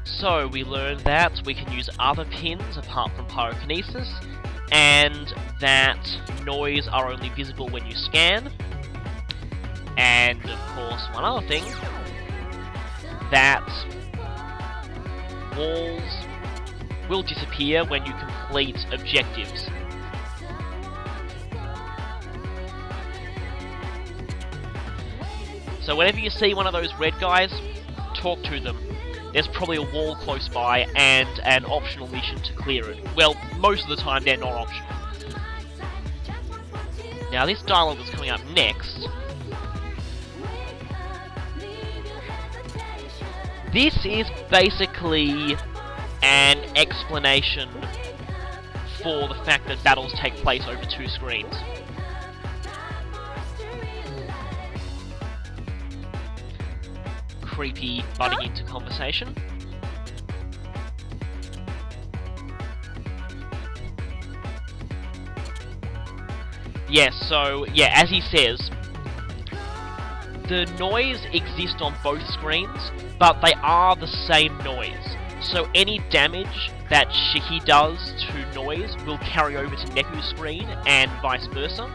So we learned that we can use other pins apart from pyrokinesis, and that noise are only visible when you scan. And of course, one other thing, that walls will disappear when you complete objectives. So whenever you see one of those red guys, talk to them. There's probably a wall close by and an optional mission to clear it. Well, most of the time they're not optional. Now this dialogue that's coming up next, this is basically an explanation for the fact that battles take place over 2 screens. Creepy butting into conversation. Yes, so, yeah, as he says, the noise exists on both screens, but they are the same noise. So any damage that Shiki does to noise will carry over to Neku's screen, and vice versa.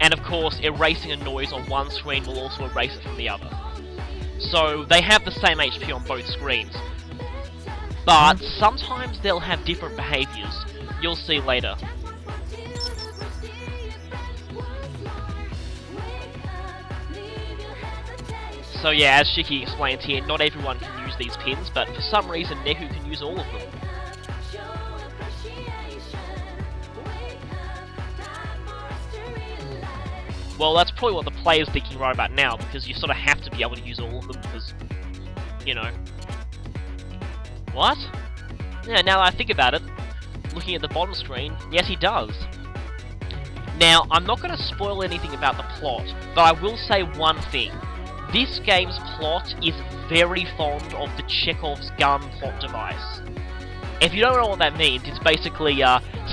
And of course, erasing a noise on one screen will also erase it from the other. So they have the same HP on both screens. But sometimes they'll have different behaviours. You'll see later. So yeah, as Shiki explains here, not everyone can use these pins, but for some reason Neku can use all of them. Well, that's probably what the player's thinking right about now, because you sort of have to be able to use all of them, because, you know. What? Yeah, now that I think about it, looking at the bottom screen, yes he does. Now, I'm not going to spoil anything about the plot, but I will say one thing. This game's plot is very fond of the Chekhov's gun plot device. If you don't know what that means, it's basically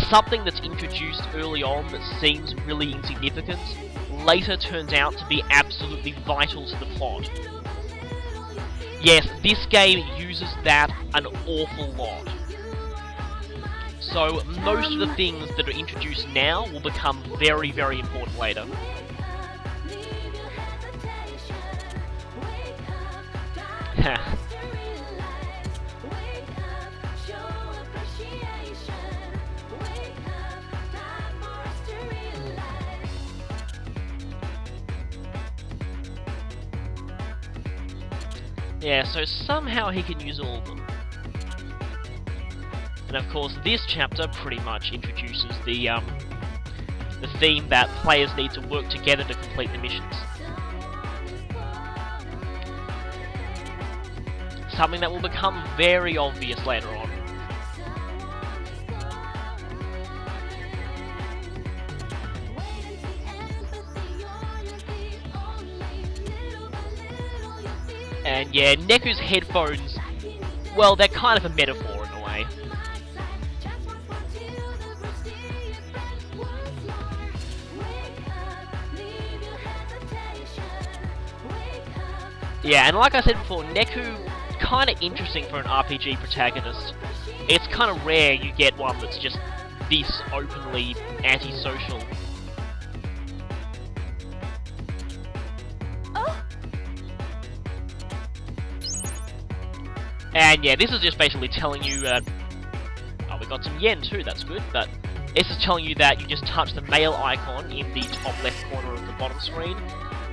something that's introduced early on that seems really insignificant, later turns out to be absolutely vital to the plot. Yes, this game uses that an awful lot. So most of the things that are introduced now will become very, very important later. Yeah, so somehow he can use all of them. And of course, this chapter pretty much introduces the theme that players need to work together to complete the missions. Something that will become very obvious later on. And yeah, Neku's headphones, well, they're kind of a metaphor in a way. Yeah, and like I said before, Neku, kind of interesting for an RPG protagonist. It's kind of rare you get one that's just this openly antisocial. And yeah, this is just basically telling you, oh, we got some yen too, that's good, but this is telling you that you just touch the mail icon in the top left corner of the bottom screen,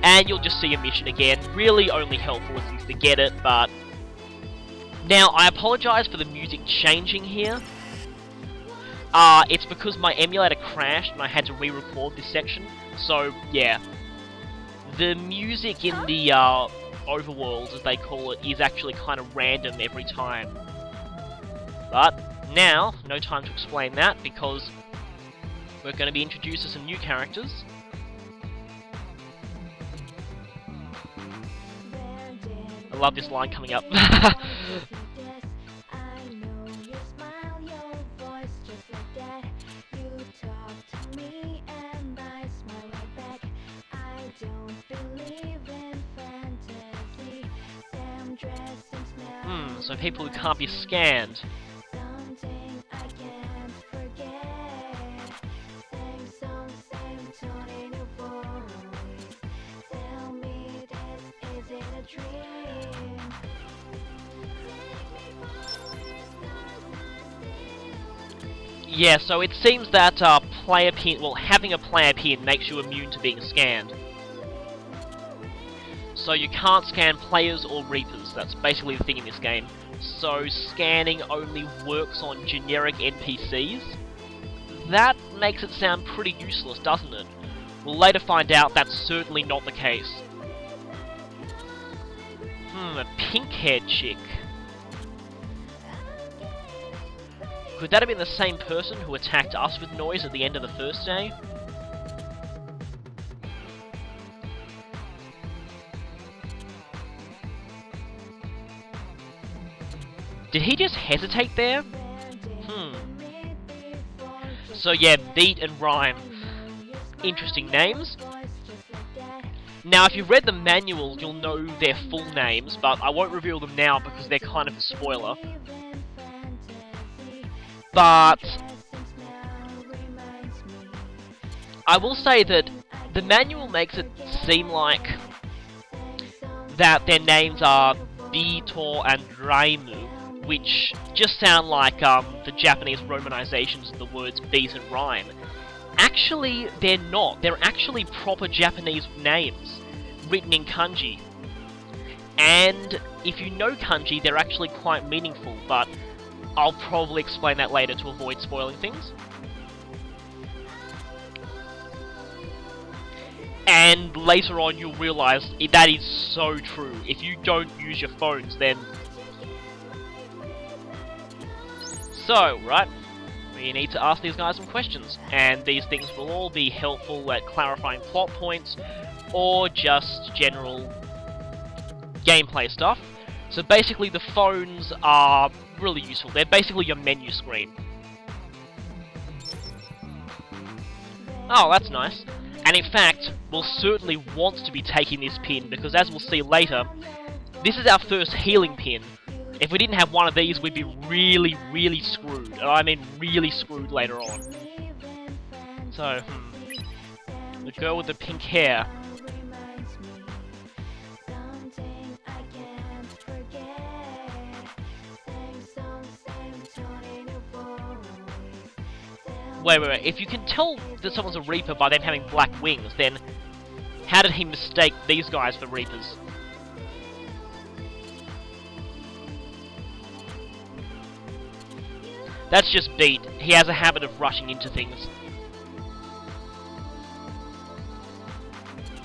and you'll just see a mission again. Really only helpful if you forget it, but... Now, I apologise for the music changing here. It's because my emulator crashed and I had to re-record this section, so yeah. The music in the, overworld, as they call it, is actually kind of random every time. But now, no time to explain that, because we're going to be introduced to some new characters. I love this line coming up. so people who can't be scanned. Yeah, so it seems that player pin, well, having a player pin makes you immune to being scanned. So you can't scan players or Reapers, that's basically the thing in this game. So scanning only works on generic NPCs. That makes it sound pretty useless, doesn't it? We'll later find out that's certainly not the case. A pink-haired chick. Could that have been the same person who attacked us with noise at the end of the first day? Did he just hesitate there? So yeah, Beat and Rhyme. Interesting names. Now, if you've read the manual, you'll know their full names, but I won't reveal them now because they're kind of a spoiler. But I will say that the manual makes it seem like that their names are Bitor and Raimu, which just sound like the Japanese romanizations of the words beat and rhyme. Actually, they're not. They're actually proper Japanese names, written in kanji. And if you know kanji, they're actually quite meaningful, but I'll probably explain that later to avoid spoiling things. And later on you'll realise that is so true. If you don't use your phones, then... So, right, we need to ask these guys some questions, and these things will all be helpful at clarifying plot points, or just general gameplay stuff. So basically the phones are really useful. They're basically your menu screen. Oh, that's nice. And in fact, we'll certainly want to be taking this pin, because as we'll see later, this is our first healing pin. If we didn't have one of these, we'd be really, really screwed. And I mean really screwed later on. So, the girl with the pink hair. Wait. If you can tell that someone's a Reaper by them having black wings, then how did he mistake these guys for Reapers? That's just Beat. He has a habit of rushing into things.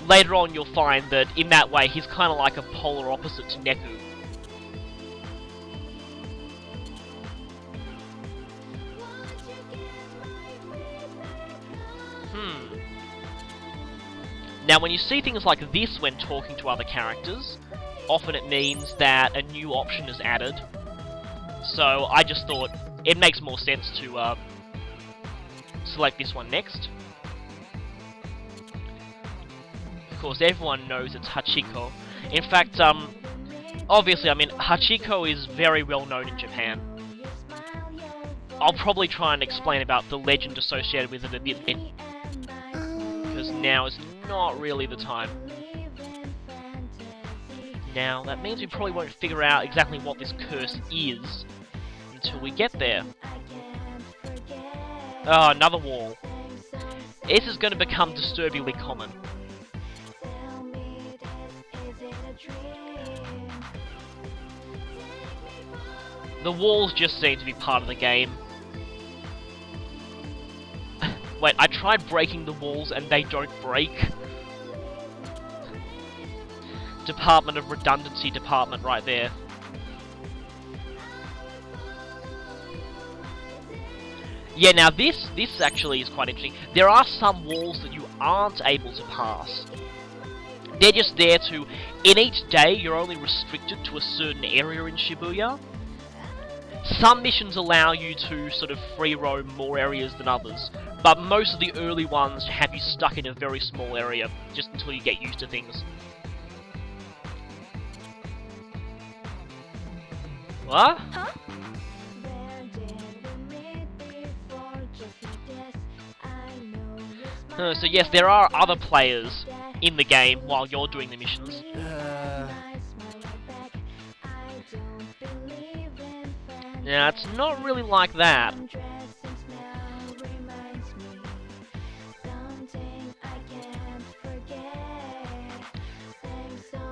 Later on you'll find that in that way he's kind of like a polar opposite to Neku. Now when you see things like this when talking to other characters, often it means that a new option is added. So I just thought it makes more sense to select this one next. Of course, everyone knows it's Hachiko. In fact, obviously, I mean, Hachiko is very well known in Japan. I'll probably try and explain about the legend associated with it a bit, because now is not really the time. Now, that means we probably won't figure out exactly what this curse is until we get there. Oh, another wall. This is going to become disturbingly common. The walls just seem to be part of the game. Wait, I tried breaking the walls and they don't break. Department of Redundancy department right there. Yeah, now this actually is quite interesting. There are some walls that you aren't able to pass. They're just there to... In each day, you're only restricted to a certain area in Shibuya. Some missions allow you to sort of free roam more areas than others, but most of the early ones have you stuck in a very small area, just until you get used to things. What? So yes, there are other players in the game while you're doing the missions. Now, it's not really like that.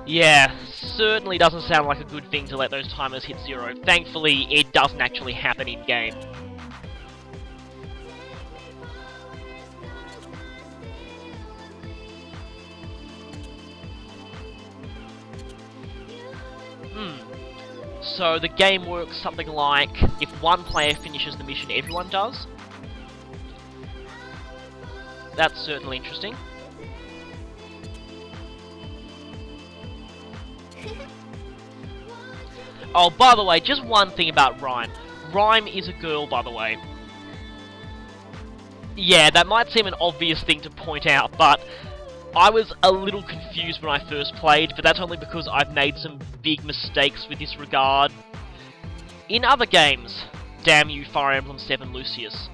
Yeah, certainly doesn't sound like a good thing to let those timers hit 0. Thankfully, it doesn't actually happen in-game. So the game works something like, if one player finishes the mission, everyone does. That's certainly interesting. Oh, by the way, just one thing about Rhyme. Rhyme is a girl, by the way. Yeah, that might seem an obvious thing to point out, but I was a little confused when I first played, but that's only because I've made some big mistakes with this regard in other games. Damn you, Fire Emblem 7 Lucius.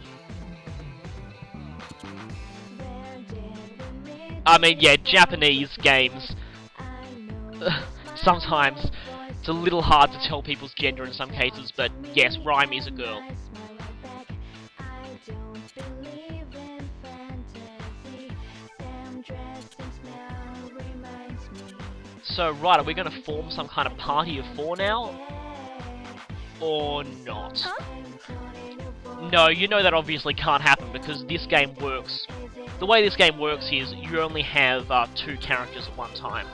I mean, yeah, Japanese games. Sometimes it's a little hard to tell people's gender in some cases, but yes, Rhyme is a girl. So, right, are we going to form some kind of party of 4 now? Or not? No, you know that obviously can't happen because this game works. The way this game works is you only have 2 characters at one time.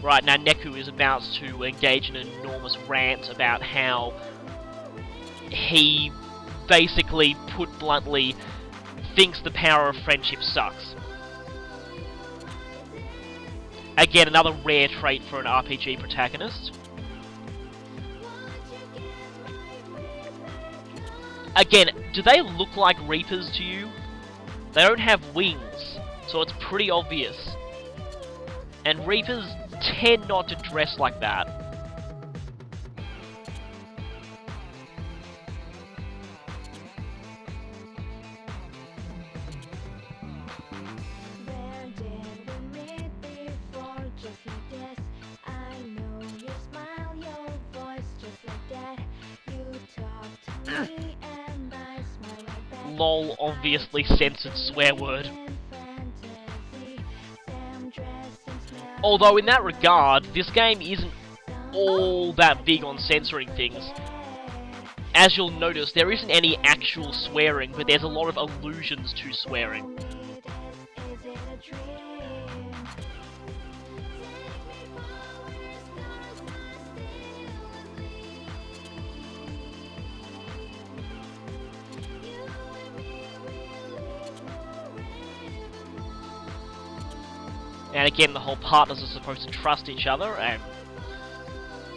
Right, now Neku is about to engage in an enormous rant about how he basically, put bluntly, thinks the power of friendship sucks. Again, another rare trait for an RPG protagonist. Again, do they look like Reapers to you? They don't have wings, so it's pretty obvious. And Reapers tend not to dress like that. LOL, obviously censored swear word. Although in that regard, this game isn't all that big on censoring things. As you'll notice, there isn't any actual swearing, but there's a lot of allusions to swearing. And again, the whole partners are supposed to trust each other, and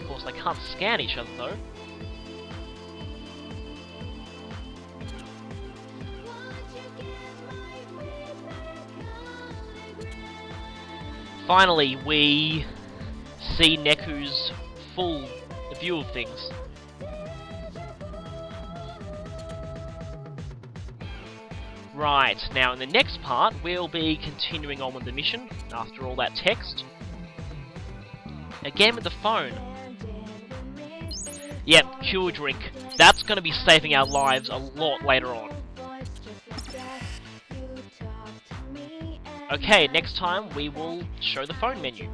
of course they can't scan each other though. Finally, we see Neku's full view of things. Right, now in the next part, we'll be continuing on with the mission, after all that text. Again with the phone. Yep, cure drink. That's going to be saving our lives a lot later on. Okay, next time we will show the phone menu.